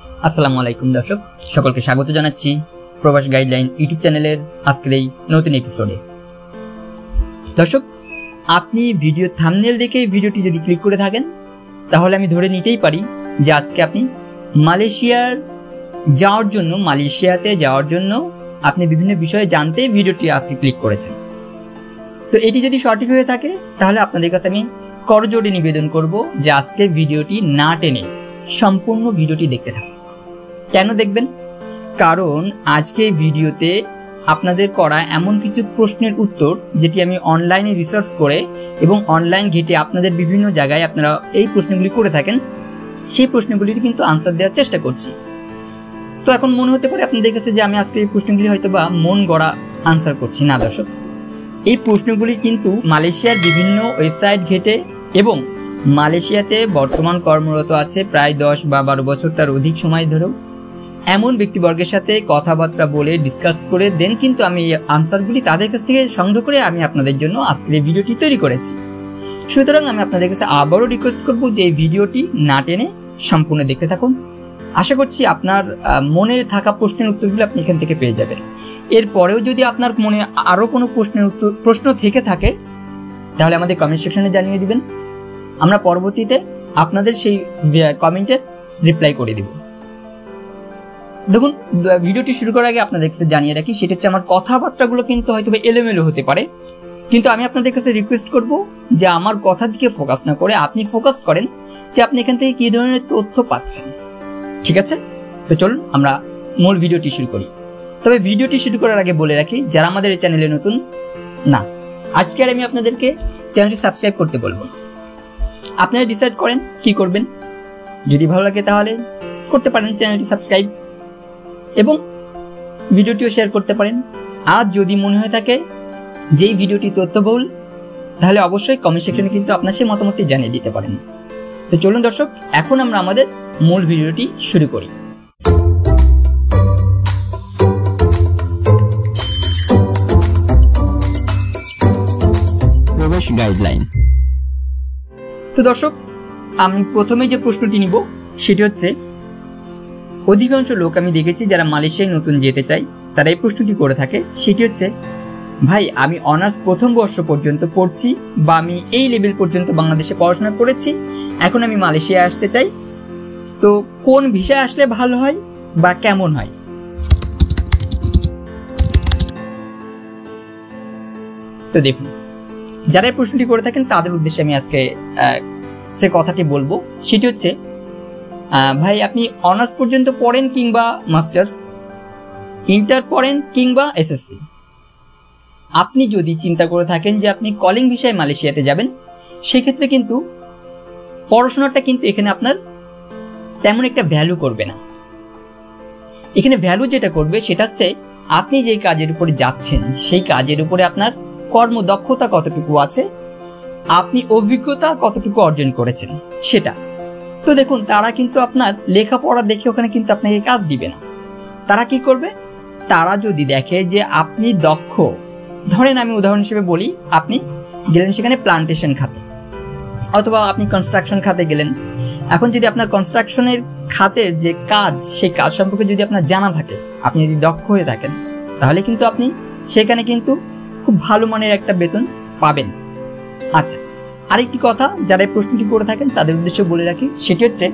আসসালামু আলাইকুম দর্শক, সকলকে স্বাগত জানাচ্ছি প্রবাস গাইডলাইন ইউটিউব চ্যানেলের আজকের এই নতুন এপিসোডে। দর্শক, আপনি ভিডিও থাম্বনেল দেখে ভিডিওটি যদি ক্লিক করে থাকেন তাহলে আমি ধরে নিতেই পারি যে আজকে আপনি মালয়েশিয়াতে যাওয়ার জন্য আপনি বিভিন্ন বিষয়ে জানতে ভিডিওটি আজকে ক্লিক করেছেন। তো এটি যদি সঠিক হয়ে থাকে তাহলে আপনাদের কাছে আমি করজোড়ে নিবেদন করব যে আজকে ভিডিওটি না টেনে সম্পূর্ণ ভিডিওটি দেখতে থাকুন। কেন দেখবেন? কারণ আজকে ভিডিওতে আপনাদের করা এমন কিছু প্রশ্নের উত্তর যেটি আমি অনলাইনে রিসার্চ করে এবং অনলাইন ঘেটে আপনাদের বিভিন্ন জায়গায় আপনারা এই প্রশ্নগুলি করে থাকেন, সেই প্রশ্নগুলির কিন্তু আনসার দেওয়ার চেষ্টা করছি। তো এখন মনে হতে পারে আপনাদের কাছে যে আমি আজকে এই প্রশ্নগুলি হয়তো বা মন গড়া আনসার করছি। না দর্শক, এই প্রশ্নগুলি কিন্তু মালয়েশিয়ার বিভিন্ন ওয়েবসাইট ঘেটে এবং মালয়েশিয়াতে বর্তমান কর্মরত আছে প্রায় 10 বা 12 বছর তার অধিক সময় ধরেও এমন ব্যক্তিবর্গের সাথে কথাবার্তা বলে ডিসকাস করে দেন কিন্তু আমি এই আনসারগুলি তাদের কাছ থেকে সংগ্রহ করে আমি আপনাদের জন্য আজকের এই ভিডিওটি তৈরি করেছি। সুতরাং আমি আপনাদের কাছে আবারও রিকোয়েস্ট করব যে এই ভিডিওটি না টেনে সম্পূর্ণ দেখতে থাকুন। আশা করছি আপনার মনে থাকা প্রশ্নের উত্তরগুলো আপনি এখান থেকে পেয়ে যাবেন। এরপরেও যদি আপনার মনে আরও কোনো প্রশ্ন থেকে থাকে তাহলে আমাদের কমেন্ট সেকশনে জানিয়ে দিবেন, আমরা পরবর্তীতে আপনাদের সেই কমেন্টের রিপ্লাই করে দিব। দেখুন, ভিডিওটি শুরু করার আগে আপনাদের কাছে জানিয়ে রাখি, সেটা হচ্ছে আমার কথাবার্তাগুলো কিন্তু হয়তো এলোমেলো হতে পারে, কিন্তু আমি আপনাদের কাছে রিকোয়েস্ট করব যে আমার কথার দিকে ফোকাস না করে আপনি ফোকাস করেন যে আপনি এখান থেকে কি ধরনের তথ্য পাচ্ছেন। ঠিক আছে? তো চলুন আমরা মূল ভিডিওটি শুরু করি। তবে ভিডিওটি শুরু করার আগে বলে রাখি, যারা আমাদের এই চ্যানেলে নতুন না, আজকে আর আমি আপনাদেরকে চ্যানেলটি সাবস্ক্রাইব করতে বলবো। আপনারা ডিসাইড করেন কি করবেন। যদি ভালো লাগে তাহলে করতে পারেন চ্যানেলটি সাবস্ক্রাইব এবং ভিডিওটিও শেয়ার করতে পারেন। আর যদি মনে হয়ে থাকে যে এই ভিডিওটি তথ্যবহুল তাহলে অবশ্যই কমেন্ট সেকশনে কিন্তু আপনার সেই মতামতটি জানিয়ে দিতে পারেন। তো চলুন দর্শক, এখন আমরা আমাদের মূল ভিডিওটি শুরু করি। প্রবাস গাইডলাইন। তো দর্শক, আমি প্রথমে যে প্রশ্নটি নিব সেটি হচ্ছে, অধিকাংশ লোক আমি দেখেছি যারা মালয়েশিয়ায় নতুন যেতে চায় তারা এই প্রশ্নটি করে থাকে। সেটি হচ্ছে, ভাই আমি অনার্স প্রথম বর্ষ পর্যন্ত পড়ছি বা আমি এই লেভেল পর্যন্ত বাংলাদেশে পড়াশোনা করেছি, এখন আমি মালয়েশিয়ায় আসতে চাই, তো কোন ভিসায় আসলে ভালো হয় বা কেমন হয়? তো দেখুন, যারা এই প্রশ্নটি করে থাকেন তাদের উদ্দেশ্যে আমি আজকে যে কথাটি বলবো সেটি হচ্ছে, ভাই আপনি অনার্স পর্যন্ত পড়েন কিংবা মাস্টার্স, ইন্টার পড়েন কিংবা এসএসসি, আপনি যদি চিন্তা করে থাকেন যে আপনি কলিং ভিসায় মালয়েশিয়াতে যাবেন, সেক্ষেত্রে কিন্তু পড়াশোনাটা কিন্তু এখানে আপনার তেমন একটা ভ্যালু করবে না। এখানে ভ্যালু যেটা করবে সেটা হচ্ছে আপনি যে কাজের উপরে যাচ্ছেন সেই কাজের উপরে আপনার কর্মদক্ষতা কতটুকু আছে, আপনি অভিজ্ঞতা কতটুকু অর্জন করেছেন সেটা। তো দেখুন, তারা কিন্তু আপনার লেখাপড়া দেখে ওখানে কিন্তু আপনাকে কাজ দিবে না। তারা কি করবে? তারা যদি দেখে যে আপনি দক্ষ, ধরেন আমি উদাহরণ হিসেবে বলি, আপনি গেলেন সেখানে প্লান্টেশন খাতে অথবা আপনি কনস্ট্রাকশন খাতে গেলেন। এখন যদি আপনার কনস্ট্রাকশনের খাতের যে কাজ, সেই কাজ সম্পর্কে যদি আপনার জানা থাকে, আপনি যদি দক্ষ হয়ে থাকেন, তাহলে কিন্তু আপনি সেখানে কিন্তু খুব ভালো মানের একটা বেতন পাবেন। আচ্ছা, আরেকটি কথা যারা এই প্রশ্নটি করে থাকেন তাদের উদ্দেশ্যে বলে রাখি, সেটি হচ্ছে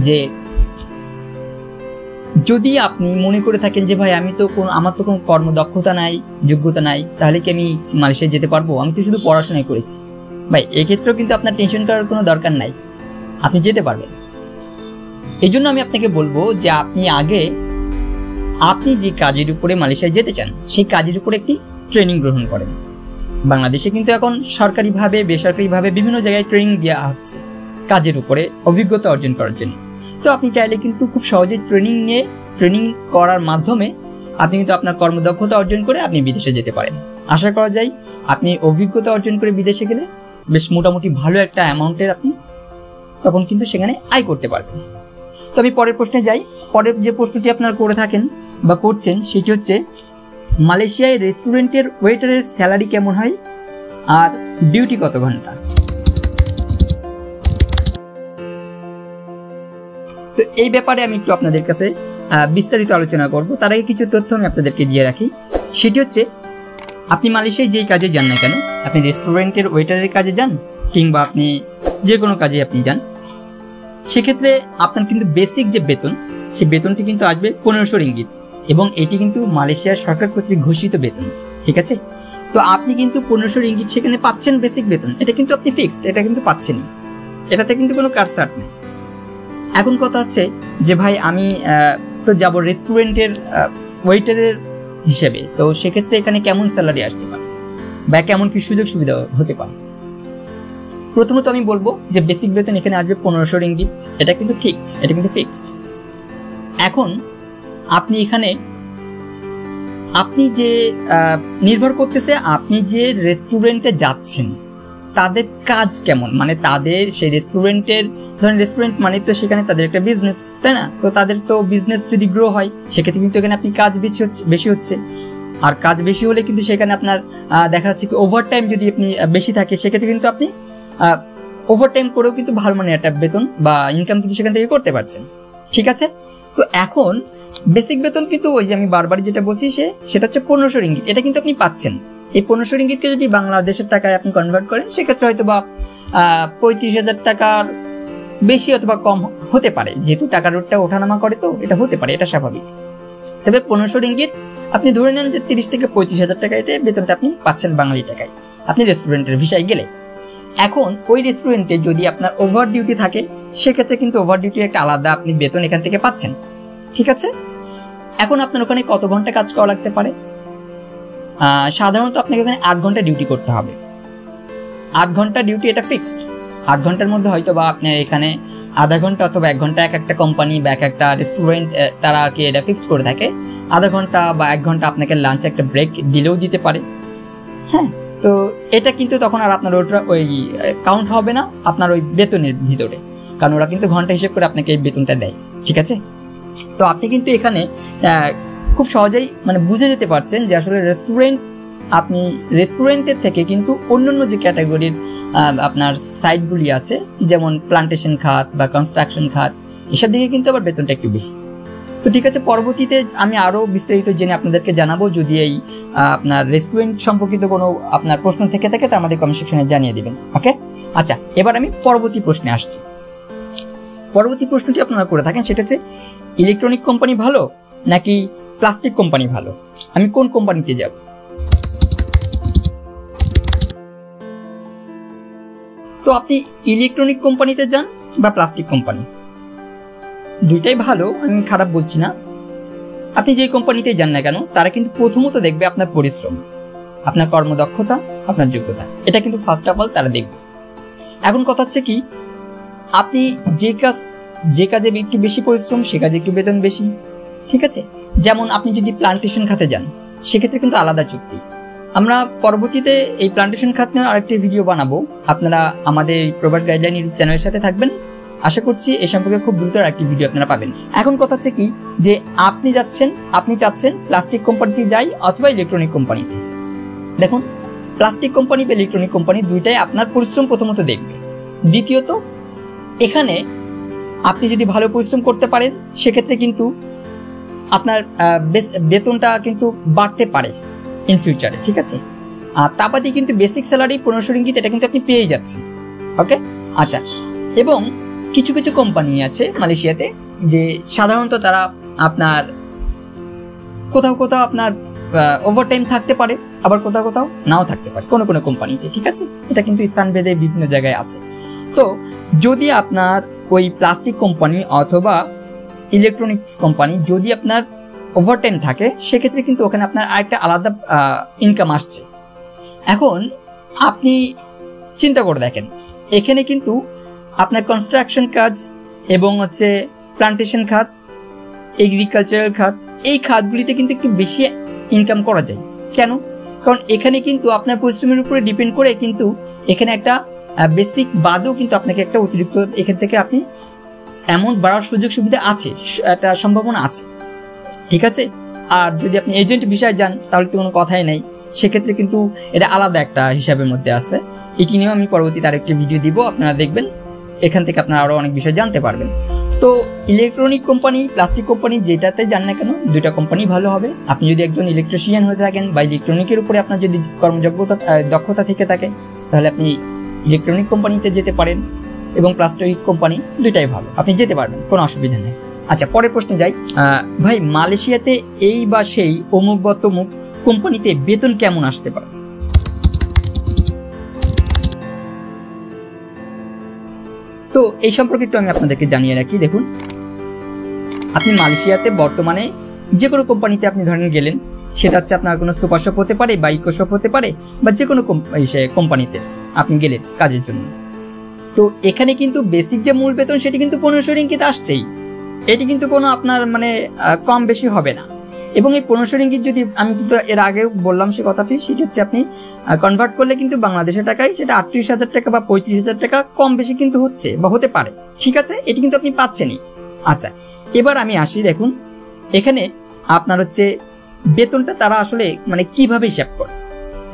যে যদি আপনি মনে করে থাকেন যে ভাই আমার তো কোনো কর্মদক্ষতা নাই, যোগ্যতা নাই, তাহলে কি আমি মালয়েশিয়া যেতে পারবো? আমি তো শুধু পড়াশোনাই করেছি। ভাই, এক্ষেত্রেও কিন্তু আপনার টেনশন করার কোনো দরকার নাই, আপনি যেতে পারবেন। এই জন্য আমি আপনাকে বলবো যে আপনি যে কাজের উপরে মালয়েশিয়ায় যেতে চান সেই কাজের উপরে একটি ট্রেনিং গ্রহণ করেন। বাংলাদেশে কিন্তু এখন সরকারিভাবে বেসরকারিভাবে বিভিন্ন জায়গায় ট্রেনিং দেওয়া হচ্ছে কাজের উপরে অভিজ্ঞতা অর্জন করার জন্য। তো আপনি চাইলে কিন্তু খুব সহজে ট্রেনিং করার মাধ্যমে আপনি কিন্তু আপনার কর্মদক্ষতা অর্জন করে আপনি বিদেশে যেতে পারেন। আশা করা যায় আপনি অভিজ্ঞতা অর্জন করে বিদেশে গেলে বেশ মোটামুটি ভালো একটা অ্যামাউন্টের আপনি তখন কিন্তু সেখানে আয় করতে পারবেন। তো আমি পরের প্রশ্নে যাই। পরের যে প্রশ্নটি আপনারা করে থাকেন বা করছেন সেটি হচ্ছে, মালয়েশিয়ায় রেস্টুরেন্টের ওয়েটারের স্যালারি কেমন হয় আর ডিউটি কত ঘন্টা? তো এই ব্যাপারে আমি একটু আপনাদের কাছে বিস্তারিত আলোচনা করব। তার আগে কিছু তথ্য আমি আপনাদেরকে দিয়ে রাখি। সেটি হচ্ছে, আপনি মালয়েশিয়ায় যেই কাজে যান না কেন, আপনি রেস্টুরেন্টের ওয়েটারের কাজে যান কিংবা আপনি যে কোনো কাজে আপনি যান, সেক্ষেত্রে আপনার কিন্তু বেসিক যে বেতন, সেই বেতনটি কিন্তু আসবে 1500 রিঙ্গিত, এবং এটি কিন্তু মালয়েশিয়ার সরকার কর্তৃক ঘোষিত বেতন। ঠিক আছে, তো আপনি কিন্তু 1500 রিঙ্গিত সেখানে পাচ্ছেন বেসিক বেতন, এটা কিন্তু আপনি ফিক্সড, এটা কিন্তু পাচ্ছেনই, এটাতে কিন্তু কোনো কাটছাট নেই। এখন কথা হচ্ছে যে ভাই আমি তো যাব রেস্টুরেন্টের ওয়েটারের হিসেবে, তো সেক্ষেত্রে এখানে কেমন স্যালারি আসতে পারে বা কেমন কি সুযোগ সুবিধা হতে পারে। প্রথমত আমি বলবো যে বেসিক বেতন এখানে আসবে 1500 রিঙ্গিত, এটা কিন্তু ঠিক, এটা কিন্তু ফিক্সড। এখন আপনি এখানে আপনি যে নির্ভর করতেছে আপনি যে রেস্টুরেন্টে যাচ্ছেন তাদের কাজ কেমন, মানে তাদের সেই রেস্টুরেন্টের, ধরেন রেস্টুরেন্ট মানে তো সেখানে তাদের একটা বিজনেস, তাই না? তো তাদের তো বিজনেস যদি গ্রো হয় সেক্ষেত্রে কিন্তু এখানে আপনি কাজ বেশি হচ্ছে, আর কাজ বেশি হলে কিন্তু সেখানে আপনার দেখা যাচ্ছে কি ওভারটাইম যদি আপনি বেশি থাকে, সেক্ষেত্রে কিন্তু আপনি ওভারটাইম করেও কিন্তু ভালো মানে একটা বেতন বা ইনকাম কিন্তু সেখান থেকে করতে পারছেন। ঠিক আছে, তো এখন বেসিক বেতন কিন্তু ওই যে আমি বারবারই যেটা বলছি সেটা হচ্ছে 1500 রিঙ্গিত, এটা কিন্তু আপনি পাচ্ছেন। এই 1500 রিঙ্গিতকে যদি বাংলাদেশের টাকায় আপনি কনভার্ট করেন, সেক্ষেত্রে হয়তো বা 35,000 টাকার বেশি অথবা কম হতে পারে, যেহেতু টাকার রেটটা ওঠানামা করে, তো এটা হতে পারে, এটা স্বাভাবিক। তবে 1500 রিঙ্গিত আপনি ধরে নেন যে 30 থেকে 35,000 টাকা এটা বেতনটা আপনি পাচ্ছেন বাঙালি টাকায়, আপনি রেস্টুরেন্টের ভিসায় গেলে। এখন ওই রেস্টুরেন্টে যদি আপনার ওভার ডিউটি থাকে, সেক্ষেত্রে কিন্তু ওভার ডিউটির একটা আলাদা আপনি বেতন এখান থেকে পাচ্ছেন। ঠিক আছে, এখন আপনার ওখানে কত ঘন্টা কাজ করা লাগতে পারে? সাধারণত আপনাকে ওখানে 8 ঘন্টা ডিউটি করতে হবে। 8 ঘন্টা ডিউটি, এটা ফিক্সড। 8 ঘন্টার মধ্যে হয়তো বা আপনার এখানে আধা ঘন্টা অথবা 1 ঘন্টা এক একটা কোম্পানি বা এক একটা রেস্টুরেন্ট তারা আর কি এটা ফিক্সড করে থাকে, আধা ঘন্টা বা 1 ঘন্টা আপনাকে লাঞ্চ একটা ব্রেক দিলেও দিতে পারে। হ্যাঁ, তো এটা কিন্তু তখন আর আপনার ওই কাউন্ট হবে না আপনার ওই বেতনের ভিতরে, কারণ ওরা কিন্তু ঘন্টা হিসেব করে আপনাকে এই বেতনটা দেয়। ঠিক আছে, তো আপনি কিন্তু এখানে খুব সহজেই মানে বুঝে যেতে পারছেন যে আসলে আপনি রেস্টুরেন্টের থেকে কিন্তু অন্যান্য যে ক্যাটাগরির আপনার সাইটগুলি আছে, যেমন প্লান্টেশন খাত বা কনস্ট্রাকশন খাত, এসব দিকে কিন্তু আবার বেতনটা একটু বেশি। তো ঠিক আছে, পরবর্তীতে আমি আরো বিস্তারিত জেনে আপনাদেরকে জানাবো। যদি এই আপনার রেস্টুরেন্ট সম্পর্কিত কোনো আপনার প্রশ্ন থেকে থাকে তা আমাদের কমেন্ট সেকশনে জানিয়ে দিবেন। ওকে, আচ্ছা, এবার আমি পরবর্তী প্রশ্নে আসছি। পরবর্তী প্রশ্নটি আপনারা করে থাকেন, সেটা হচ্ছে ইলেকট্রনিক কোম্পানি ভালো নাকি প্লাস্টিক কোম্পানি ভালো, আমি কোন কোম্পানিতে যাব? তো আপনি ইলেকট্রনিক কোম্পানিতে যান বা প্লাস্টিক কোম্পানি, দুইটাই ভালো, আমি খারাপ বলছি না। আপনি যে কোম্পানিতে যান না কেন, তারা কিন্তু প্রথমত দেখবে আপনার পরিশ্রম, আপনার কর্মদক্ষতা, আপনার যোগ্যতা, এটা কিন্তু ফার্স্ট অফ অল তারা দেখবে। এখন কথা হচ্ছে কি, আপনি যে কাজে একটু বেশি পরিশ্রম, সে কাজে একটু বেতন বেশি। ঠিক আছে, যেমন আপনি যদি প্লান্টেশন খাতে যান, সেক্ষেত্রে কিন্তু আলাদা চুক্তি। আমরা পরবর্তীতে এই প্লান্টেশন খাত নিয়ে আরেকটি ভিডিও বানাবো, আপনারা আমাদের প্রবাস গাইডলাইন ইউটিউব চ্যানেলের সাথে থাকবেন। আশা করছি এ সম্পর্কে খুব দ্রুত একটি ভিডিও আপনারা পাবেন। এখন কথা হচ্ছে কি, যে আপনি চাচ্ছেন প্লাস্টিক কোম্পানিতে যাই অথবা ইলেকট্রনিক কোম্পানিতে। দেখুন, প্লাস্টিক কোম্পানি বা ইলেকট্রনিক কোম্পানি দুইটাই আপনার পরিশ্রম প্রথমত দেখবে। দ্বিতীয়ত, এখানে আপনি যদি ভালো পরিশ্রম করতে পারেন, সেক্ষেত্রে কিন্তু আপনার বেতনটা কিন্তু বাড়তে পারে ইন ফিউচারে। ঠিক আছে, আর তা বাদে কিন্তু বেসিক স্যালারি 1500 রিঙ্গিত, এটা কিন্তু আপনি পেয়ে যাচ্ছেন। ওকে, আচ্ছা, এবং কিছু কিছু কোম্পানি আছে মালয়েশিয়াতে যে সাধারণত তারা আপনার কোথাও আপনার ওভারটাইম থাকতে পারে, আবার কোথাও নাও থাকতে পারে কোনো কোনো কোম্পানিতে। ঠিক আছে, এটা কিন্তু স্থানভেদে বিভিন্ন জায়গায় আছে। তো যদি আপনার ওই প্লাস্টিক কোম্পানি অথবা ইলেকট্রনিক্স কোম্পানি যদি আপনার ওভারটাইম থাকে, সেক্ষেত্রে কিন্তু ওখানে আপনার আরেকটা আলাদা ইনকাম আসছে। এখন আপনি চিন্তা করে দেখেন, এখানে কিন্তু আপনার কনস্ট্রাকশন কাজ এবং হচ্ছে প্লান্টেশন খাত, এগ্রিকালচারাল খাত, এই খাতগুলিতে কিন্তু একটু বেশি ইনকাম করা যায়। কেন? কারণ এখানে কিন্তু আপনার পরিশ্রমের উপরে ডিপেন্ড করে কিন্তু এখানে একটা বেসিক বাদেও কিন্তু আপনাকে একটা অতিরিক্ত এখান থেকে আপনি অ্যামাউন্ট বাড়ার সুযোগ সুবিধা আছে, একটা সম্ভাবনা আছে। ঠিক আছে, আর যদি আপনি এজেন্ট ভিসায় যান তাহলে তো কোনো কথাই নাই, সেক্ষেত্রে কিন্তু এটা আলাদা একটা হিসাবের মধ্যে আছে। এটি নিয়েও আমি পরবর্তীতে আরেকটি ভিডিও দিব, আপনারা দেখবেন, এখান থেকে আপনারা আরো অনেক বিষয় জানতে পারবেন। তো ইলেকট্রনিক কোম্পানি, প্লাস্টিক কোম্পানি, যেটাতে যান না কেন দুইটা কোম্পানি ভালো হবে। আপনি যদি একজন ইলেকট্রিশিয়ান হয়ে থাকেন বা ইলেকট্রনিকের উপরে আপনার যদি দক্ষতা থেকে থাকে, তাহলে আপনি ইলেকট্রনিক কোম্পানিতে যেতে পারেন, এবং প্লাস্টিক কোম্পানি দুইটাই ভালো, আপনি যেতে পারবেন, কোনো অসুবিধা নেই। আচ্ছা, পরের প্রশ্নে যাই। ভাই, মালয়েশিয়াতে এই বা সেই অমুক বা তমুক কোম্পানিতে বেতন কেমন আসতে পারে? তো এই সম্পর্কে একটু আমি আপনাদেরকে জানিয়ে রাখি। দেখুন, আপনি মালয়েশিয়াতে বর্তমানে যে কোনো কোম্পানিতে আপনি ধরেন গেলেন, সেটা হচ্ছে আপনার কোনো সুপার শপ হতে পারে বা ইকো শপ হতে পারে, বা যে কোনো কোম্পানিতে আপনি গেলেন কাজের জন্য। তো এখানে কিন্তু বেসিক যে মূল বেতন সেটি কিন্তু 1500 রিঙ্গিত আসছেই। এটি কিন্তু কোনো আপনার মানে কম বেশি হবে না। এবং এই 1500 রিঙ্গিত যদি আমি কিন্তু এর আগে বললাম সে কথাটি, সেটি হচ্ছে আপনি কনভার্ট করলে কিন্তু বাংলাদেশের টাকায় সেটা 38,000 টাকা বা 35,000 টাকা কম বেশি কিন্তু হচ্ছে বা হতে পারে। ঠিক আছে, এটি কিন্তু আপনি পাচ্ছেনই। আচ্ছা, এবার আমি আসি। দেখুন, এখানে আপনার হচ্ছে বেতনটা তারা আসলে মানে কিভাবে হিসাব করে।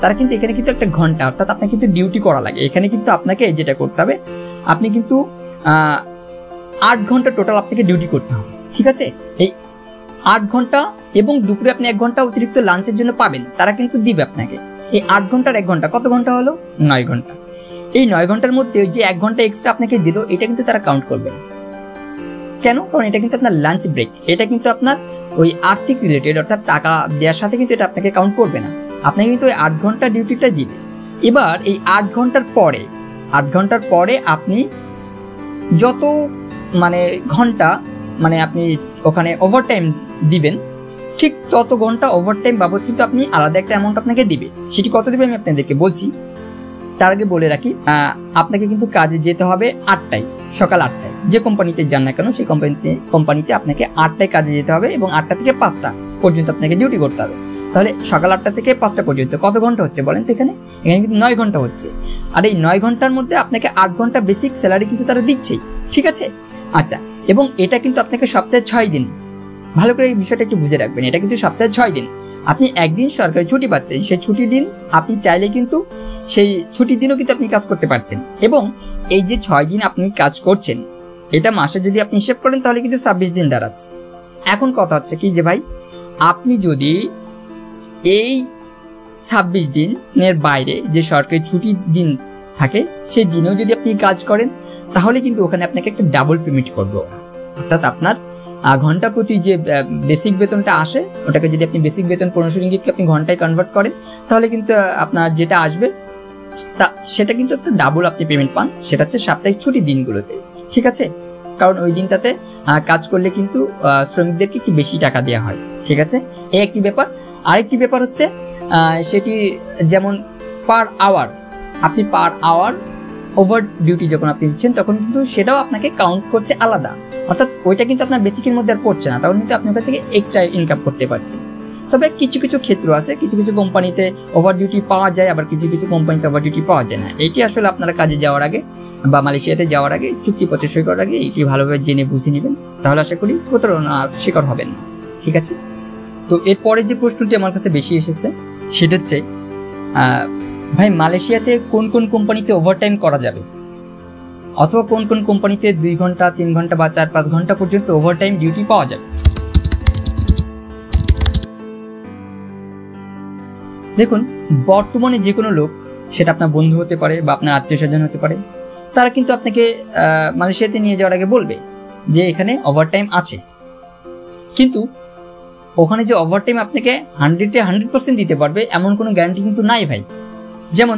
তারা কিন্তু এখানে কিন্তু একটা ঘন্টা, অর্থাৎ আপনাকে কিন্তু ডিউটি করা লাগে। এখানে কিন্তু আপনাকে যেটা করতে হবে, আপনি কিন্তু 8 ঘন্টা টোটাল আপনাকে ডিউটি করতে হবে। ঠিক আছে, এই 8 ঘন্টা এবং দুপুরে আপনি 1 ঘন্টা অতিরিক্ত লাঞ্চের জন্য পাবেন, তারা কিন্তু দিবে আপনাকে। এই 8 ঘন্টার 1 ঘন্টা কত ঘন্টা হলো? 9 ঘন্টা। এই 9 ঘন্টার মধ্যে যে 1 ঘন্টা এক্সট্রা আপনাকে দিল, এটা কিন্তু তারা কাউন্ট করবে। কেন? কারণ এটা কিন্তু আপনার লাঞ্চ ব্রেক, এটা কিন্তু আপনার ওই আর্থিক রিলেটেড, অর্থাৎ টাকা দেওয়ার সাথে কিন্তু এটা আপনাকে কাউন্ট করবে না। আপনাকে কিন্তু ওই 8 ঘন্টা ডিউটিটা দিবে। এবার এই 8 ঘন্টার পরে আপনি যত মানে ঘন্টা মানে আপনি ওখানে ওভারটাইম দিবেন, ঠিক তত ঘন্টা ওভারটাইম বাবদ কিন্তু আপনি আলাদা একটা অ্যামাউন্ট আপনাকে দিবে। সেটি কত দিবে আমি আপনাদেরকে বলছি। তার আগে বলে রাখি, আপনাকে কিন্তু কাজে যেতে হবে 8টায়, সকাল 8টায়। যে কোম্পানিতে যান না কেন সেই কোম্পানিতে আপনাকে 8টায় কাজে যেতে হবে, এবং 8টা থেকে 5টা পর্যন্ত আপনাকে ডিউটি করতে হবে। তাহলে সকাল 8টা থেকে 5টা পর্যন্ত কত ঘন্টা হচ্ছে বলেন তো? এখানে কিন্তু 9 ঘন্টা হচ্ছে। আর এই 9 ঘন্টার মধ্যে আপনাকে 8 ঘন্টা বেসিক স্যালারি কিন্তু তারা দিচ্ছেই। ঠিক আছে, আচ্ছা, এবং এটা কিন্তু আপনাকে সপ্তাহে 6 দিন, ভালো করে এই বিষয়টা একটু বুঝে রাখবেন, এটা কিন্তু সপ্তাহে 6 দিন। আপনি একদিন সরকারি ছুটি পাচ্ছেন, সেই ছুটির দিন আপনি চাইলে কিন্তু সেই ছুটির দিনও কিন্তু আপনি কাজ করতে পারছেন। এবং এই যে 6 দিন আপনি কাজ করছেন, এটা মাসে যদি আপনি হিসেব করেন তাহলে কিন্তু 26 দিন দাঁড়াচ্ছে। এখন কথা হচ্ছে কি যে ভাই, আপনি যদি এই 26 দিনের বাইরে যে সরকারি ছুটির দিন থাকে সেই দিনেও যদি আপনি কাজ করেন, তাহলে কিন্তু ওখানে আপনাকে একটা ডাবল পেমেন্ট করবে। অর্থাৎ আপনার ঘন্টা প্রতি যে বেসিক বেতনটা আসে, ওটাকে যদি আপনি বেসিক বেতন 1500 রিঙ্গিতকে আপনি ঘন্টায় কনভার্ট করেন, তাহলে কিন্তু আপনার যেটা আসবে তা সেটা কিন্তু একটা ডাবল আপনি পেমেন্ট পান। সেটা হচ্ছে সাপ্তাহিক ছুটির দিনগুলোতে। ঠিক আছে, কারণ ওই দিনটাতে কাজ করলে কিন্তু শ্রমিকদেরকে একটু বেশি টাকা দেওয়া হয়। ঠিক আছে, এই একটি ব্যাপার। আরেকটি ব্যাপার হচ্ছে সেটি যেমন পার আওয়ার, আপনি পার আওয়ার ওভার ডিউটি যখন আপনি দিচ্ছেন, তখন কিন্তু সেটাও আপনাকে কাউন্ট করছে আলাদা। অর্থাৎ ওইটা কিন্তু আপনার বেসিকের মধ্যে আর পড়ছে না, তখন কিন্তু আপনি ওখান থেকে এক্সট্রা ইনকাম করতে পারছেন। তবে কিছু কিছু ক্ষেত্র আছে, কিছু কিছু কোম্পানিতে ওভার ডিউটি পাওয়া যায়, আবার কিছু কিছু কোম্পানিতে ওভার ডিউটি পাওয়া যায় না। এটি আসলে আপনারা কাজে যাওয়ার আগে বা মালয়েশিয়াতে যাওয়ার আগে, চুক্তিপত্র সই করার আগে এটি ভালোভাবে জেনে বুঝে নেবেন, তাহলে আশা করি প্রতারণার শিকার হবেন না। ঠিক আছে, তো এরপরে যে প্রশ্নটি আমার কাছে বেশি এসেছে সেটা হচ্ছে, ভাই মালয়েশিয়াতে কোন কোন কোম্পানিতে ওভারটাইম করা যাবে, অথবা কোন কোন কোম্পানিতে 2 ঘন্টা 3 ঘন্টা বা 4-5 ঘন্টা পর্যন্ত ওভারটাইম ডিউটি পাওয়া যাবে? দেখুন, বর্তমানে যে কোনো লোক, সেটা আপনার বন্ধু হতে পারে বা আপনার আত্মীয় স্বজন হতে পারে, তারা কিন্তু আপনাকে মালয়েশিয়াতে নিয়ে যাওয়ার আগে বলবে যে এখানে ওভারটাইম আছে। কিন্তু ওখানে যে ওভারটাইম আপনাকে 100% দিতে পারবে এমন কোনো গ্যারান্টি কিন্তু নাই ভাই। যেমন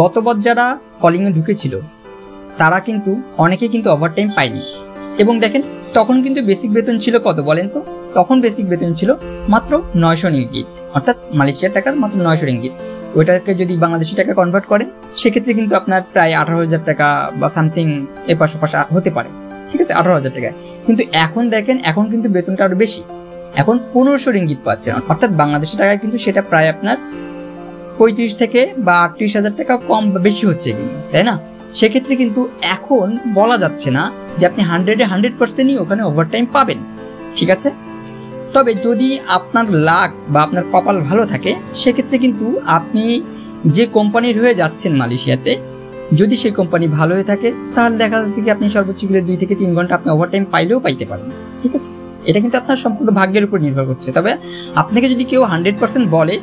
গতবার যারা কলিংয়ে ঢুকেছিল তারা কিন্তু অনেকে কিন্তু ওভারটাইম পায়নি। এবং দেখেন তখন কিন্তু বেসিক বেতন ছিল কত বলেন তো? তখন বেসিক বেতন ছিল মাত্র 900 রিঙ্গিত, অর্থাৎ মালয়েশিয়ার টাকার মাত্র 900 রিঙ্গিত। ওইটাকে যদি বাংলাদেশি টাকা কনভার্ট করেন সেক্ষেত্রে কিন্তু আপনার প্রায় 18,000 টাকা বা সামথিং এপাশ ওপাশ হতে পারে। ঠিক আছে, 18,000 টাকায়। কিন্তু এখন দেখেন, এখন কিন্তু বেতনটা আরো বেশি, এখন 1500 রিঙ্গিত পাচ্ছেন, অর্থাৎ বাংলাদেশি টাকায় কিন্তু সেটা প্রায় আপনার 35 থেকে বা 38,000 টাকা কম বা বেশি হচ্ছে কিন্তু, তাই না? সেক্ষেত্রে কিন্তু এখন বলা যাচ্ছে না যে আপনি 100% ওখানে ওভারটাইম পাবেন। ঠিক আছে, তবে যদি আপনার লাক বা আপনার কপাল ভালো থাকে সেক্ষেত্রে কিন্তু আপনি যে কোম্পানির হয়ে যাচ্ছেন মালয়েশিয়াতে, যদি সেই কোম্পানি ভালো হয়ে থাকে তাহলে দেখা যাচ্ছে কি আপনি সর্বোচ্চ গেলে 2 থেকে 3 ঘন্টা আপনি ওভারটাইম পাইলেও পাইতে পারেন। ঠিক আছে, এটা কিন্তু আপনার সম্পূর্ণ ভাগ্যের উপর নির্ভর করছে। তবে আপনাকে যদি কেউ 100% বলে,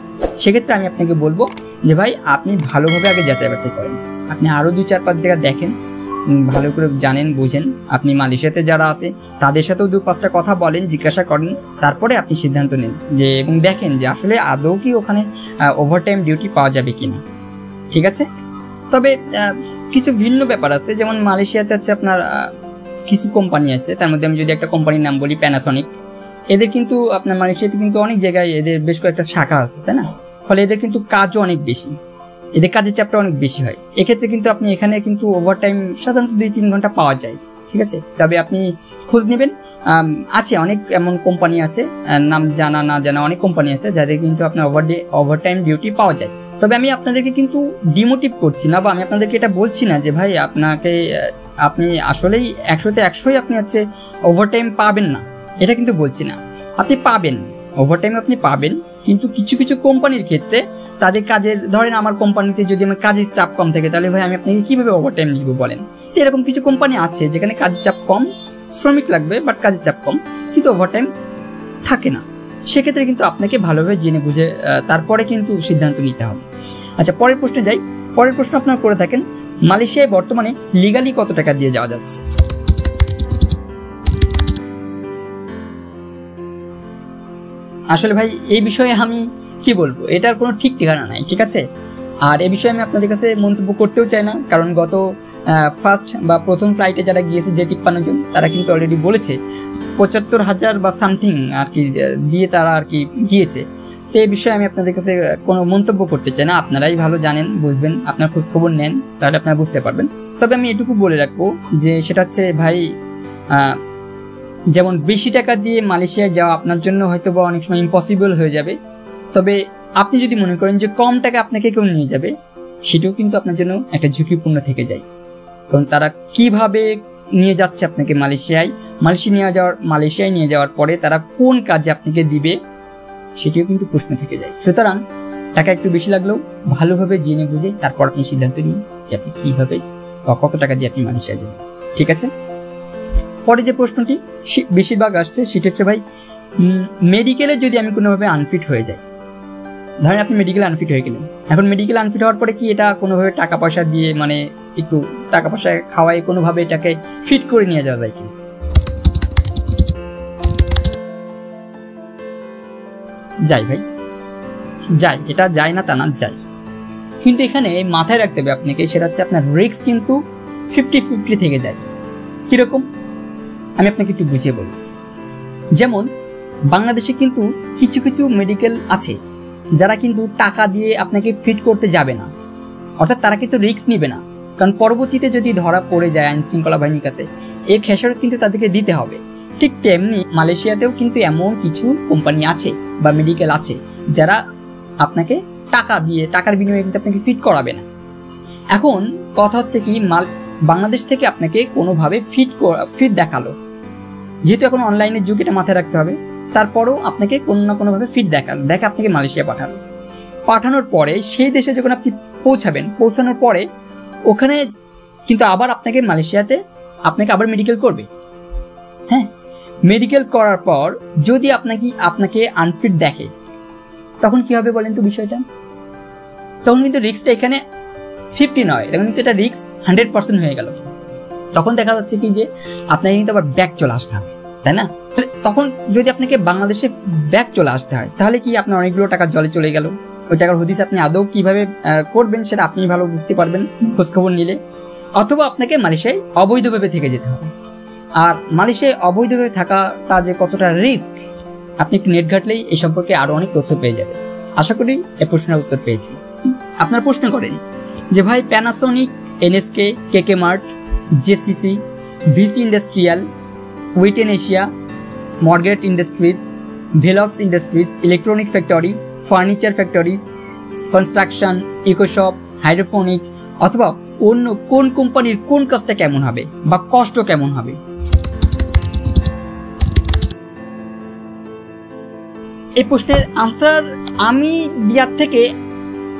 সেক্ষেত্রে আমি আপনাকে বলবো যে ভাই আপনি ভালোভাবে আগে যাচাই বাছাই করেন, আপনি আরো 2-4-5 জায়গা দেখেন, ভালো করে জানেন বুঝেন, আপনি মালয়েশিয়াতে যারা আছে তাদের সাথেও 2-5টা কথা বলেন, জিজ্ঞাসা করেন, তারপরে আপনি সিদ্ধান্ত নেন যে এবং দেখেন যে আসলে আদৌ কি ওখানে ওভারটাইম ডিউটি পাওয়া যাবে কিনা। ঠিক আছে, তবে কিছু ভিন্ন ব্যাপার আছে, যেমন মালয়েশিয়াতে হচ্ছে আপনার কিছু কোম্পানি আছে, তার মধ্যে আমি যদি একটা কোম্পানির নাম বলি প্যানাসনিক, এদের কিন্তু আপনার মালয়েশিয়াতে কিন্তু অনেক জায়গায় এদের বেশ কয়েকটা শাখা আছে, তাই না? ফলে এদের কিন্তু কাজও অনেক বেশি, এদের কাজের চাপটা অনেক বেশি হয়। এক্ষেত্রে কিন্তু আপনি এখানে কিন্তু ওভারটাইম সাধারণত 2-3 ঘন্টা পাওয়া যায়। ঠিক আছে, তবে আপনি খোঁজ নেবেন, আছে অনেক এমন কোম্পানি আছে, নাম জানা না জানা অনেক কোম্পানি আছে যাদের কিন্তু আপনার ওভারটাইম ডিউটি পাওয়া যায়। তবে আমি আপনাদেরকে কিন্তু ডিমোটিভ করছি না, বা আমি আপনাদেরকে এটা বলছি না যে ভাই আপনি আসলেই 100-তে 100ই আপনি হচ্ছে ওভারটাইম পাবেন না, এটা কিন্তু বলছি না। আপনি পাবেন ওভারটাইম, আপনি পাবেন, কিন্তু কিছু কিছু কোম্পানির ক্ষেত্রে তাদের কাজের, ধরেন আমার কোম্পানিতে যদি আমার কাজের চাপ কম থাকে তাহলে ভাই আমি আপনাকে কিভাবে ওভারটাইম দিব বলেন? এরকম কিছু কোম্পানি আছে যেখানে কাজের চাপ কম, শ্রমিক লাগবে বাট কাজের চাপ কম, কিন্তু ওভারটাইম থাকে না। সেক্ষেত্রে কিন্তু আপনাকে ভালোভাবে জেনে বুঝে তারপরে কিন্তু সিদ্ধান্ত নিতে হবে। আচ্ছা, পরের প্রশ্নে যাই। পরের প্রশ্ন আপনারা করে থাকেন, মালয়েশিয়ায় বর্তমানে লিগালি কত টাকা দিয়ে যাওয়া যাচ্ছে? আসলে ভাই এই বিষয়ে আমি কি বলবো, এটার কোনো ঠিক ঠিকানা নাই। ঠিক আছে, আর এই বিষয়ে আমি আপনাদের কাছে মন্তব্য করতেও চাই না, কারণ গত প্রথম ফ্লাইটে যারা গিয়েছে, যে 53 জন, তারা কিন্তু অলরেডি বলেছে 75,000 বা সামথিং আর কি দিয়ে তারা আর কি গিয়েছে। তো এই বিষয়ে আমি আপনাদের কাছে কোনো মন্তব্য করতে চাই না, আপনারাই ভালো জানেন, বুঝবেন, আপনার খোঁজখবর নেন, তাহলে আপনারা বুঝতে পারবেন। তবে আমি এটুকু বলে রাখবো যে সেটা হচ্ছে ভাই, যেমন বেশি টাকা দিয়ে মালয়েশিয়ায় যাওয়া আপনার জন্য হয়তো বা অনেক সময় ইম্পসিবল হয়ে যাবে, তবে আপনি যদি মনে করেন যে কম টাকা আপনাকে কেউ নিয়ে যাবে, সেটাও কিন্তু আপনার জন্য একটা ঝুঁকিপূর্ণ থেকে যায়। কারণ তারা কিভাবে নিয়ে যাচ্ছে আপনাকে মালয়েশিয়ায় নিয়ে যাওয়ার পরে তারা কোন কাজে আপনাকে দিবে, সেটিও কিন্তু প্রশ্ন থেকে যায়। সুতরাং টাকা একটু বেশি লাগলেও ভালোভাবে জেনে বুঝে তারপর আপনি সিদ্ধান্ত নিন যে আপনি কিভাবে বা কত টাকা দিয়ে আপনি মালয়েশিয়া যাবেন। ঠিক আছে, পরে যে প্রশ্নটি বেশিরভাগ আসছে সেটা হচ্ছে ভাই, মেডিকেলে যদি আমি কোনোভাবে আনফিট হয়ে যাই, ধরেন আপনি মেডিকেল আনফিট হয়ে গেলেন, এখন মেডিকেল আনফিট হওয়ার পরে কি এটা কোনোভাবে টাকা পয়সা দিয়ে, মানে একটু টাকা পয়সা খাওয়াই কোনোভাবে এটাকে ফিট করে নিয়ে যাওয়া যায় কি? যাই ভাই, যাই, এটা যায় না তা না, যাই, কিন্তু এখানে মাথায় রাখতে হবে আপনাকে, সেটা হচ্ছে আপনার রিস্ক কিন্তু 50-50 থেকে যায়। কিরকম আমি আপনাকে একটু বুঝিয়ে বলি। যেমন বাংলাদেশে কিন্তু কিছু কিছু মেডিকেল আছে যারা কিন্তু টাকা দিয়ে আপনাকে ফিট করতে যাবে না, অর্থাৎ তারা কিন্তু রিস্ক নিবে না, কারণ পরবর্তীতে যদি ধরা পড়ে যায় আইন শৃঙ্খলা বাহিনীর কাছে, এর খেসারত কিন্তু তাদেরকে দিতে হবে। ঠিক তেমনি মালয়েশিয়াতেও কিন্তু এমন কিছু কোম্পানি আছে বা মেডিকেল আছে যারা আপনাকে টাকা দিয়ে, টাকার বিনিময়ে কিন্তু আপনাকে ফিট করাবে না। এখন কথা হচ্ছে কি, বাংলাদেশ থেকে আপনাকে কোনোভাবে ফিট দেখালো, যেহেতু এখন অনলাইনের যুগ, এটা মাথায় রাখতে হবে, তারপরেও আপনাকে কোনো না কোনোভাবে ফিট দেখে আপনাকে মালয়েশিয়া পাঠানোর পরে সেই দেশে যখন আপনি পৌঁছানোর পরে ওখানে কিন্তু আবার আপনাকে মালয়েশিয়াতে আপনাকে আবার মেডিকেল করবে। হ্যাঁ, মেডিকেল করার পর যদি আপনাকে আনফিট দেখে, তখন কি হবে বলেন তো বিষয়টা? তখন কিন্তু রিস্কটা এখানে 50 নয়, তখন কিন্তু এটা রিস্ক 100% হয়ে গেল। তখন দেখা যাচ্ছে কি যে আপনাকে কিন্তু আবার ব্যাক চলে আসতে হবে, তাই না? তখন যদি আপনাকে বাংলাদেশে ব্যাক চলে আসতে হয়, তাহলে কি আপনার অনেকগুলো টাকা জলে চলে গেল। ওই টাকার হদিস আপনি আদৌ কিভাবে করবেন সেটা আপনি ভালো বুঝতে পারবেন খোঁজখবর নিলে। অথবা আপনাকে মালয়েশিয়ায় অবৈধভাবে থেকে যেতে হবে। আর মালয়েশিয়ায় অবৈধভাবে থাকাটা যে কতটা রিস্ক, আপনি একটু নেট ঘাটলেই এই সম্পর্কে আরো অনেক তথ্য পেয়ে যাবেন। আশা করি এই প্রশ্নের উত্তর পেয়েছি। আপনার প্রশ্ন করেন যে ভাই Panasonic, NSK, KK Mart, JCC, VC industrial, Witten Asia, Morgate industries, Velox industries, electronic factory, furniture factory, construction, ecoshop, hydroponic অথবা অন্য কোন কোম্পানির কোন কাজটা কেমন হবে বা কষ্ট কেমন হবে? এই প্রশ্নের আনসার আমি দেওয়ার থেকে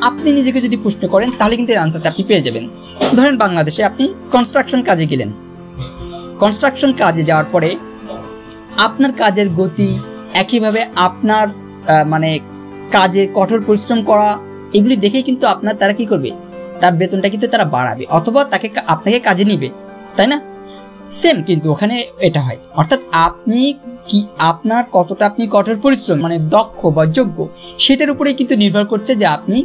আপনি নিজেকে যদি প্রশ্ন করেন তাহলে কিন্তু এর আনসারটা আপনি পেয়ে যাবেন। ধরেন বাংলাদেশে আপনি কনস্ট্রাকশন কাজে গেলেন, কনস্ট্রাকশন কাজে যাওয়ার পরে আপনার কাজের গতি, একইভাবে আপনার মানে কাজে কঠোর পরিশ্রম করা, এগুলি দেখেই কিন্তু তারা কি করবে, তার বেতনটা কিন্তু তারা বাড়াবে অথবা আপনাকে কাজে নিবে, তাই না? সেম কিন্তু ওখানে এটা হয়, অর্থাৎ আপনার কতটা আপনি কঠোর পরিশ্রম মানে দক্ষ বা যোগ্য সেটার উপরেই কিন্তু নির্ভর করছে যে আপনি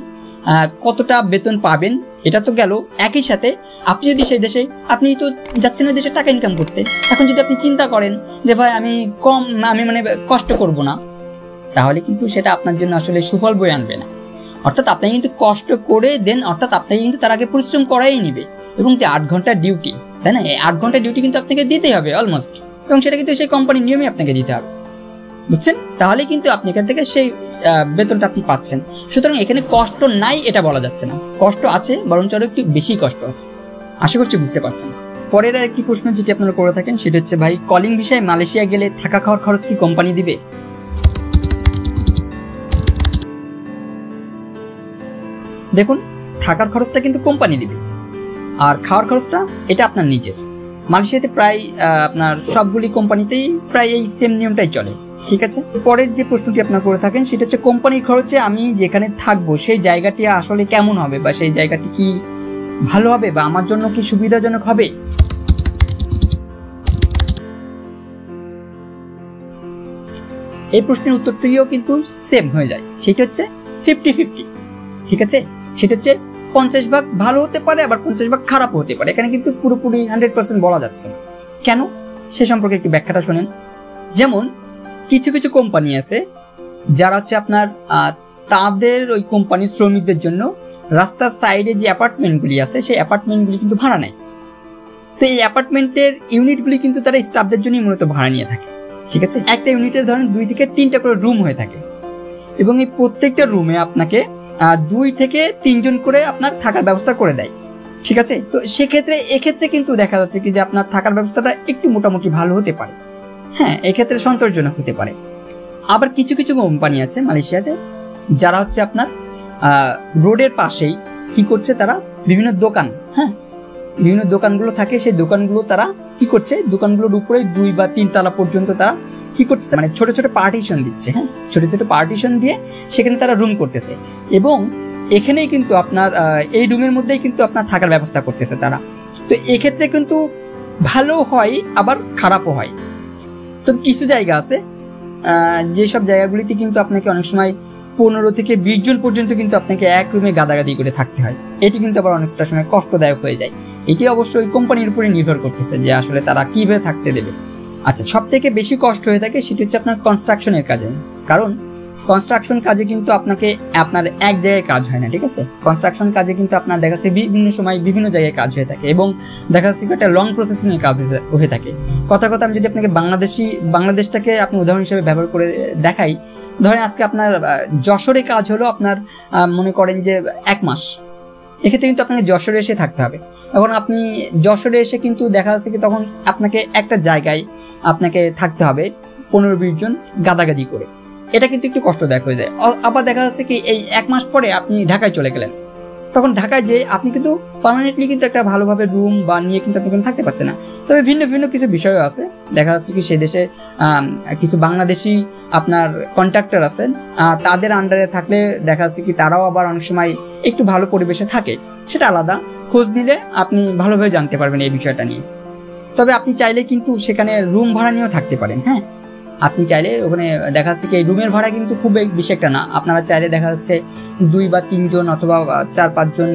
কতটা বেতন পাবেন। এটা তো গেল। একই সাথে আপনি যদি সেই দেশে, আপনি তো যাচ্ছেন ওই দেশে টাকা ইনকাম করতে, এখন যদি আপনি চিন্তা করেন যে ভাই আমি মানে কষ্ট করব না, তাহলে কিন্তু সেটা আপনার জন্য আসলে সুফল বয়ে আনবে না। অর্থাৎ আপনি কিন্তু কষ্ট করে দেন, অর্থাৎ আপনাকে কিন্তু তার আগে পরিশ্রম করাই নিবে, এবং যে 8 ঘন্টার ডিউটি, তাই না, এই 8 ঘন্টার ডিউটি কিন্তু আপনাকে দিতেই হবে অলমোস্ট, এবং সেটা কিন্তু সেই কোম্পানির নিয়মে আপনাকে দিতে হবে, বুঝছেন? তাহলে কিন্তু আপনি এখান থেকে সেই বেতনটা আপনি পাচ্ছেন। সুতরাং এখানে কষ্ট নাই এটা বলা যাচ্ছে না, কষ্ট আছে, বরঞ্চ আরো একটু বেশি কষ্ট আছে। আশা করছি বুঝতে পারছেন। পরের আরেকটি প্রশ্ন যেটি আপনারা করে থাকেন সেটা হচ্ছে, ভাই কলিং ভিসায় মালয়েশিয়া গেলে থাকা খাওয়ার খরচ কি কোম্পানি দিবে? দেখুন, থাকার খরচটা কিন্তু কোম্পানি দিবে, আর খাওয়ার খরচটা এটা আপনার নিজের। মালয়েশিয়াতে প্রায় আপনার সবগুলি কোম্পানিতেই প্রায় এই সেম নিয়মটাই চলে, ঠিক আছে? পরের যে প্রশ্নটি আপনার করে থাকেন সেটা হচ্ছে, কোম্পানির খরচে আমি যেখানে থাকবো সেই জায়গাটি আসলে কেমন হবে, বা সেই জায়গাটি কি ভালো হবে, বা আমার জন্য কি সুবিধাজনক হবে? এই প্রশ্নের উত্তরটিও কিন্তু সেম হয়ে যায়, সেটা হচ্ছে 50-50, ঠিক আছে? সেটা হচ্ছে 50 ভাগ ভালো হতে পারে, আবার 50 ভাগ খারাপ হতে পারে। এখানে কিন্তু পুরোপুরি 100% বলা যাচ্ছে। কেন, সে সম্পর্কে একটু ব্যাখ্যাটা শোনেন। যেমন কিছু কিছু কোম্পানি আছে যারা হচ্ছে আপনার তাদের ওই কোম্পানির শ্রমিকদের জন্য রাস্তার সাইডে যে অ্যাপার্টমেন্টগুলি আছে সেই অ্যাপার্টমেন্টগুলি কিন্তু ভাড়া নেয়। তো এই অ্যাপার্টমেন্টের ইউনিটগুলি কিন্তু তারা স্টাফদের জন্যই মূলত ভাড়া নিয়ে থাকে, ঠিক আছে? একটা ইউনিটের ধরেন 2 থেকে 3টা করে রুম হয়ে থাকে, এবং এই প্রত্যেকটা রুমে আপনাকে 2 থেকে 3 জন করে আপনার থাকার ব্যবস্থা করে দেয়, ঠিক আছে? তো এক্ষেত্রে কিন্তু দেখা যাচ্ছে কি যে আপনার থাকার ব্যবস্থাটা একটু মোটামুটি ভালো হতে পারে, হ্যাঁ, এক্ষেত্রে সন্তোষজনক হতে পারে। আবার কিছু কিছু কোম্পানি আছে মালয়েশিয়াতে যারা হচ্ছে আপনার রোডের পাশেই কি করছে, তারা বিভিন্ন দোকান, হ্যাঁ, বিভিন্ন দোকানগুলো থাকে, সেই দোকানগুলো তারা কি করছে, দোকানগুলোর উপরে 2 বা 3 তলা পর্যন্ত তারা কি করতেছে, মানে ছোট ছোট পার্টিশন দিচ্ছে, হ্যাঁ, ছোট ছোট পার্টিশন দিয়ে সেখানে তারা রুম করতেছে, এবং এখানেই কিন্তু আপনার এই রুমের মধ্যেই কিন্তু আপনার থাকার ব্যবস্থা করতেছে তারা। তো এক্ষেত্রে কিন্তু ভালো হয়, আবার খারাপও হয়। তো কিছু জায়গা আছে যেসব জায়গাগুলিতে কিন্তু আপনাকে অনেক সময় 15 থেকে 20 জন পর্যন্ত কিন্তু আপনাকে এক রুমে গাদাগাদি করে থাকতে হয়। এটি কিন্তু আবার অনেকটা সময় কষ্টদায়ক হয়ে যায়। এটি অবশ্যই কোম্পানির উপরে নির্ভর করতেছে যে আসলে তারা কিভাবে থাকতে দেবে। আচ্ছা, সব থেকে বেশি কষ্ট হয়ে থাকে সেটি হচ্ছে আপনার কনস্ট্রাকশনের কাজে, কারণ কনস্ট্রাকশন কাজে কিন্তু আপনার এক জায়গায় কাজ হয় না, ঠিক আছে? কনস্ট্রাকশন কাজে কিন্তু আপনার দেখা যাচ্ছে বিভিন্ন সময় বিভিন্ন জায়গায় কাজ হয়ে থাকে, এবং দেখা যাচ্ছে একটা লং প্রসেসিং এর কাজ হয়ে থাকে। কথা আমি যদি আপনাকে বাংলাদেশটাকে আপনি উদাহরণ হিসেবে ব্যবহার করে দেখাই, ধরেন আজকে আপনার যশোরে কাজ হলো আপনার মনে করেন যে 1 মাস, এক্ষেত্রে কিন্তু আপনাকে যশোরে এসে থাকতে হবে। এখন আপনি যশোরে এসে কিন্তু দেখা যাচ্ছে কি তখন আপনাকে একটা জায়গায় আপনাকে থাকতে হবে 15-20 জন গাদাগাদি করে, এটা কিন্তু একটু কষ্টদায়ক হয়ে যায়। আবার দেখা যাচ্ছে কি এই 1 মাস পরে আপনি ঢাকায় চলে গেলেন, তখন ঢাকায় যে আপনি কিন্তু পার্মানেন্টলি কিন্তু একটা ভালোভাবে রুম বা নিয়ে কিন্তু আপনি থাকতে পারছেন না। তবে ভিন্ন ভিন্ন কিছু বিষয় আছে, দেখা যাচ্ছে কি সেই দেশে কিছু বাংলাদেশি আপনার কন্ট্রাক্টর আছেন, তাদের আন্ডারে থাকলে দেখা যাচ্ছে কি তারাও আবার অনেক সময় একটু ভালো পরিবেশে থাকে, সেটা আলাদা, খোঁজ নিলে আপনি ভালোভাবে জানতে পারবেন এই বিষয়টা নিয়ে। তবে আপনি চাইলে কিন্তু সেখানে রুম ভাড়া নিয়েও থাকতে পারেন, হ্যাঁ, আপনি চাইলে ওখানে দেখা যাচ্ছে কি এই রুমের ভাড়া কিন্তু খুব বেশি একটা না, আপনারা চাইলে দেখা যাচ্ছে 2 বা 3 জন অথবা 4-5 জন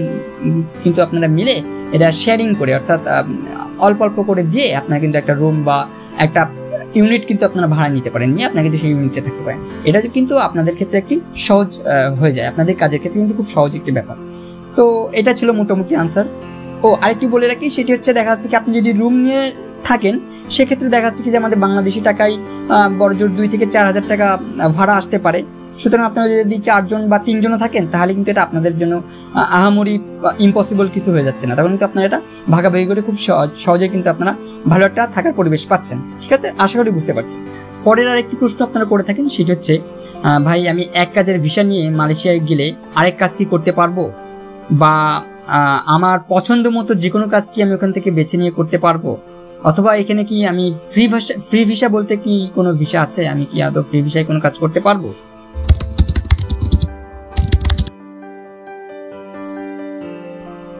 কিন্তু আপনারা মিলে এটা শেয়ারিং করে, অর্থাৎ অল্প অল্প করে দিয়ে আপনারা কিন্তু একটা রুম বা একটা ইউনিট কিন্তু আপনারা ভাড়া নিতে পারেন, নিয়ে আপনারা কিন্তু সেই ইউনিটে থাকতে পারেন। এটা কিন্তু আপনাদের ক্ষেত্রে একটি সহজ হয়ে যায়, আপনাদের কাজের ক্ষেত্রে কিন্তু খুব সহজ একটি ব্যাপার। তো এটা ছিল মোটামুটি আনসার। আরেকটি বলে রাখি, সেটি হচ্ছে দেখা যাচ্ছে কি আপনি যদি রুম নিয়ে থাকেন সেক্ষেত্রে দেখা যাচ্ছে কি যে আমাদের বাংলাদেশি টাকায় বড়জোর 2 থেকে 4 হাজার টাকা ভাড়া আসতে পারে। সুতরাং আপনারা যদি 4 জন বা 3 জনও থাকেন তাহলে কিন্তু এটা আপনাদের জন্য আহামরি ইম্পসিবল কিছু হয়ে যাচ্ছে না, তখন কিন্তু আপনারা এটা ভাগাভাগি করে খুব সহজে কিন্তু আপনারা ভালো একটা থাকার পরিবেশ পাচ্ছেন। ঠিক আছে, আশা করি বুঝতে পারছেন। পরের আরেকটি প্রশ্ন আপনারা করে থাকেন, সেটা হচ্ছে ভাই আমি এক কাজের ভিসা নিয়ে মালয়েশিয়ায় গেলে আরেক কাজ কি করতে পারবো, বা আমার পছন্দ মতো যে কোনো কাজ কি আমি ওখান থেকে বেছে নিয়ে করতে পারবো, অথবা এখানে কি আমি ফ্রি ভিসা বলতে কি কোনো ভিসা আছে, আমি কি আদৌ ফ্রি ভিসায় কোনো কাজ করতে পারবো?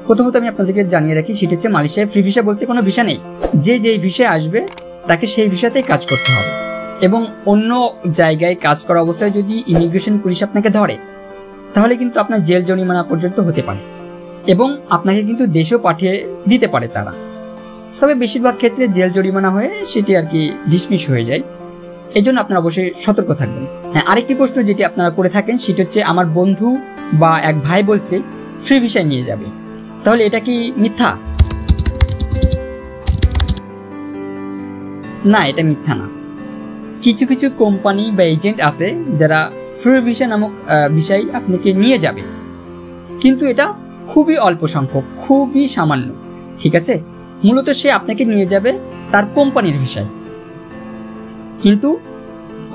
প্রথমত আমি আপনাদেরকে জানিয়ে রাখি, সেটা হচ্ছে মালয়েশিয়ায় ফ্রি ভিসা বলতে কোনো ভিসা নেই। যে যেই ভিসায় আসবে তাকে সেই ভিসাতেই কাজ করতে হবে, এবং অন্য জায়গায় কাজ করা অবস্থায় যদি ইমিগ্রেশন পুলিশ আপনাকে ধরে তাহলে কিন্তু আপনার জেল জরিমানা পর্যন্ত হতে পারে, এবং আপনাকে কিন্তু দেশেও পাঠিয়ে দিতে পারে তারা। তবে বেশিরভাগ ক্ষেত্রে জেল জরিমানা হয়ে সেটি আর কি ডিসমিস হয়ে যায়। এই জন্য আপনারা অবশ্যই সতর্ক থাকবেন। হ্যাঁ, আরেকটি প্রশ্ন যেটি আপনারা করে থাকেন সেটা হচ্ছে আমার বন্ধু বা এক ভাই বলছে ফ্রি ভিসায় নিয়ে যাবে, তাহলে এটা কি মিথ্যা? না, এটা মিথ্যা না। কিছু কিছু কোম্পানি বা এজেন্ট আছে যারা ফ্রি ভিসা নামক ভিসায় আপনাকে নিয়ে যাবে, কিন্তু এটা খুবই অল্প সংখ্যক, খুবই সামান্য। ঠিক আছে, মূলত সে আপনাকে নিয়ে যাবে তার কোম্পানির ভিসায়, কিন্তু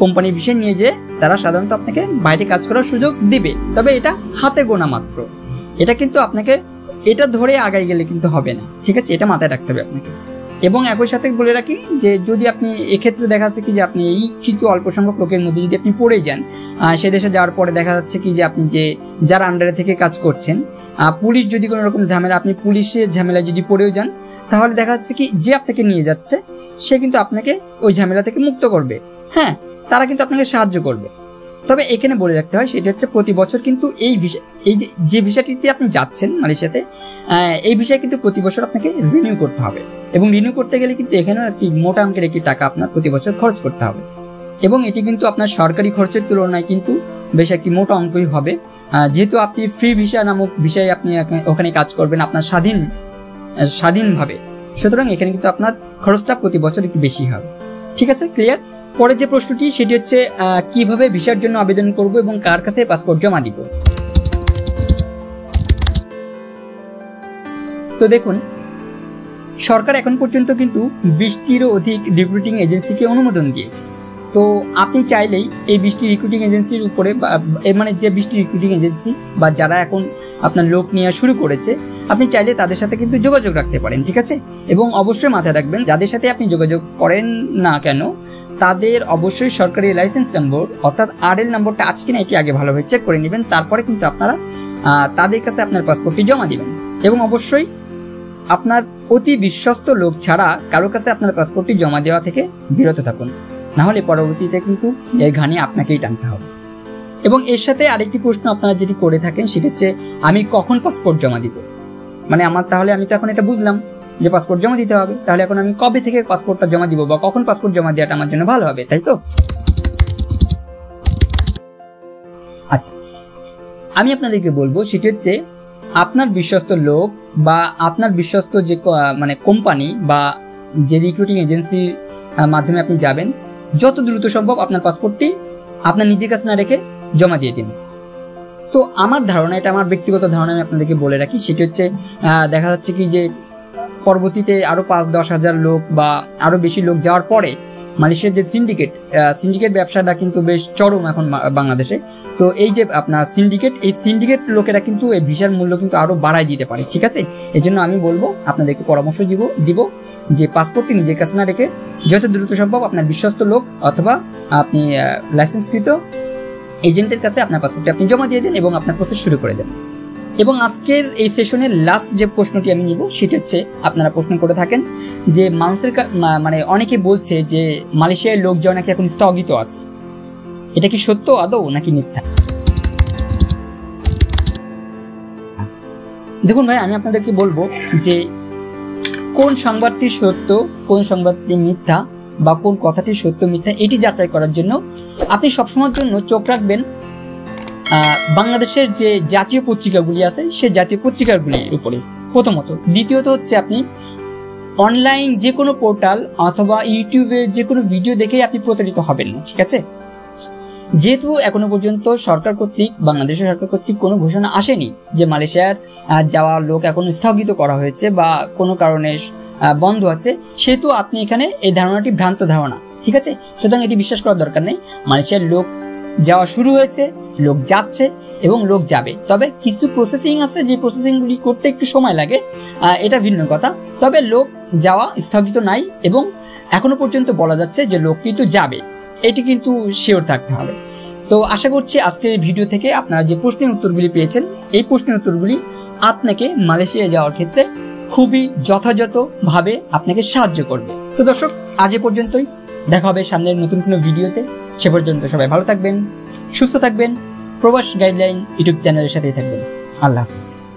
কোম্পানির ভিসায় নিয়ে যেয়ে তারা সাধারণত আপনাকে বাইরে কাজ করার সুযোগ দিবে, তবে এটা হাতে গোনা মাত্র। এটা কিন্তু আপনাকে এটা ধরে আগাই গেলে কিন্তু হবে না। ঠিক আছে, এটা মাথায় রাখতে হবে আপনাকে। এবং একই সাথে বলে রাখি যে যদি আপনি এক্ষেত্রে দেখা যাচ্ছে কি যে আপনি এই কিছু অল্প সংখ্যক লোকের মধ্যে যদি আপনি পড়ে যান, সে দেশে যাওয়ার পরে দেখা যাচ্ছে কি যে আপনি যে যার আন্ডারে থেকে কাজ করছেন, পুলিশ যদি কোনো রকম ঝামেলা, আপনি পুলিশের ঝামেলায় যদি পড়েও যান, তাহলে দেখা যাচ্ছে কি যে আপনাকে নিয়ে যাচ্ছে সে কিন্তু আপনাকে ওই ঝামেলা থেকে মুক্ত করবে। হ্যাঁ, তারা কিন্তু আপনাকে সাহায্য করবে। তবে এখানে বলে রাখতে হয় সেটা হচ্ছে প্রতি বছর কিন্তু এই ভিসা, এই যে ভিসাটিতে আপনি যাচ্ছেন মালয়েশিয়াতে, এই ভিসায় কিন্তু প্রতি বছর আপনাকে রিনিউ করতে হবে, এবং রিনিউ করতে গেলে কিন্তু এখানেও একটি মোটা অঙ্কের একটি টাকা আপনার প্রতি বছর খরচ করতে হবে, এবং এটি কিন্তু আপনার সরকারি খরচের তুলনায় কিন্তু বেশ একটি মোটা অঙ্কই হবে। যেহেতু আপনি ফ্রি ভিসা নামক ভিসায় আপনি ওখানে কাজ করবেন আপনার স্বাধীনভাবে, সুতরাং এখানে কিন্তু আপনার খরচটা প্রতি বছর একটু বেশি হবে। ঠিক আছে, ক্লিয়ার? পরের যে প্রশ্নটি সেটি হচ্ছে কিভাবে ভিসার জন্য আবেদন করব এবং কার কাছে পাসপোর্ট জমা দিব। তো দেখুন, সরকার এখন পর্যন্ত কিন্তু 20টিরও অধিক রিক্রুটিং এজেন্সিকে অনুমোদন দিয়েছে। তো আপনি চাইলেই এই 20টি রিক্রুটিং এজেন্সির উপরে, মানে যে 20টি রিক্রুটিং এজেন্সি বা যারা এখন আপনার লোক নেওয়া শুরু করেছে, আপনি চাইলে তাদের সাথে কিন্তু যোগাযোগ রাখতে পারেন। ঠিক আছে, এবং অবশ্যই মাথায় রাখবেন যাদের সাথে আপনি যোগাযোগ করেন না কেন তাদের অবশ্যই সরকারি লাইসেন্স নম্বর অর্থাৎ RL নম্বরটা আছে কিনা এটি আগে ভালোভাবে চেক করে নেবেন, তারপরে কিন্তু আপনারা তাদের কাছে আপনার পাসপোর্টটি জমা দিবেন। এবং অবশ্যই আপনার অতি বিশ্বস্ত লোক ছাড়া কারো কাছে আপনার পাসপোর্টটি জমা দেওয়া থেকে বিরত থাকুন, না হলে পরবর্তীতে কিন্তু এর ঘানি আপনাকেই টানতে হবে। এবং এর সাথে আরেকটি প্রশ্ন আপনারা যেটি করে থাকেন সেটা হচ্ছে আমি কখন পাসপোর্ট জমা দিব, মানে আমি তো এখন এটা বুঝলাম যে পাসপোর্ট জমা দিতে হবে, তাহলে এখন আমি কবে থেকে পাসপোর্টটা জমা দিব বা কখন পাসপোর্ট জমা দেওয়াটা আমার জন্য ভালো হবে, তাই তো? আচ্ছা, আমি আপনাদেরকে বলবো সেটা হচ্ছে আপনার বিশ্বস্ত লোক বা আপনার বিশ্বস্ত যে মানে কোম্পানি বা যে রিক্রুটিং এজেন্সির মাধ্যমে আপনি যাবেন, যত দ্রুত সম্ভব আপনার পাসপোর্টটি আপনার নিজের কাছে না রেখে জমা দিয়ে দিন। তো আমার ধারণা, এটা আমার ব্যক্তিগত ধারণা, আমি আপনাদেরকে বলে রাখি সেটা হচ্ছে দেখা যাচ্ছে কি যে পরবর্তীতে আরো 5-10 হাজার লোক বা আরো বেশি লোক যাওয়ার পরে মালয়েশিয়ার যে সিন্ডিকেট ব্যবসাটা কিন্তু বেশ চরম এখন বাংলাদেশে। তো এই যে আপনার সিন্ডিকেট লোকেরা কিন্তু এই ভিসার মূল্য কিন্তু আরো বাড়ায় দিতে পারে। ঠিক আছে, এই জন্য আমি বলবো আপনাদেরকে পরামর্শ দিব যে পাসপোর্টটি নিজের কাছে না রেখে যত দ্রুত সম্ভব আপনার বিশ্বস্ত লোক অথবা আপনি লাইসেন্সকৃত এজেন্টের কাছে আপনার পাসপোর্টটি আপনি জমা দিয়ে দিন এবং আপনার প্রসেস শুরু করে দেন। এবং আজকের এই সেশনের লাস্ট যে প্রশ্নটি আমি নিব সেটা হচ্ছে আপনারা প্রশ্ন করে থাকেন যে মানুষের মানে অনেকে বলছে যে মালয়েশিয়ার লোক যাওয়া নাকি এখন স্থগিত আছে, এটা কি সত্য আদৌ নাকি মিথ্যা? দেখুন ভাই, আমি আপনাদেরকে বলবো যে কোন সংবাদটি সত্য কোন সংবাদটি মিথ্যা বা কোন কথাটি সত্য মিথ্যা এটি যাচাই করার জন্য আপনি সবসময়ের জন্য চোখ রাখবেন বাংলাদেশের যে জাতীয় পত্রিকাগুলি আছে সেই জাতীয় পত্রিকাগুলির উপরে প্রথমত। দ্বিতীয়ত হচ্ছে আপনি অনলাইন যে কোনো পোর্টাল অথবা ইউটিউবের যে কোনো ভিডিও দেখেই আপনি প্রতারিত হবেন না। ঠিক আছে, যেহেতু এখনো পর্যন্ত বাংলাদেশের সরকার কর্তৃক কোনো ঘোষণা আসেনি যে মালয়েশিয়ার যাওয়ার লোক এখন স্থগিত করা হয়েছে বা কোনো কারণে বন্ধ আছে, সেহেতু আপনি এখানে এই ধারণাটি ভ্রান্ত ধারণা। ঠিক আছে? সুতরাং এটি বিশ্বাস করার দরকার নেই। মালয়েশিয়ার লোক যাওয়া শুরু হয়েছে, লোক যাচ্ছে এবং লোক যাবে। তবে কিছু প্রসেসিং আছে, যে প্রসেসিংগুলি করতে একটু সময় লাগে, এটা ভিন্ন কথা। তবে লোক যাওয়া স্থগিত নাই এবং এখনো পর্যন্ত বলা যাচ্ছে যে লোক কিন্তু যাবে, এটি কিন্তু শিওর থাকতে হবে। তো আশা করছি আজকের এই ভিডিও থেকে আপনারা যে প্রশ্নের উত্তরগুলি পেয়েছেন, এই প্রশ্নের উত্তরগুলি আপনাকে মালয়েশিয়া যাওয়ার ক্ষেত্রে খুবই যথাযথভাবে আপনাকে সাহায্য করবে। তো দর্শক, আজ এ পর্যন্তই। দেখা হবে সামনের নতুন কোনো ভিডিওতে। সে পর্যন্ত সবাই ভালো থাকবেন, সুস্থ থাকবেন, প্রবাস গাইডলাইন ইউটিউব চ্যানেলের সাথেই থাকবেন। আল্লাহ হাফিজ।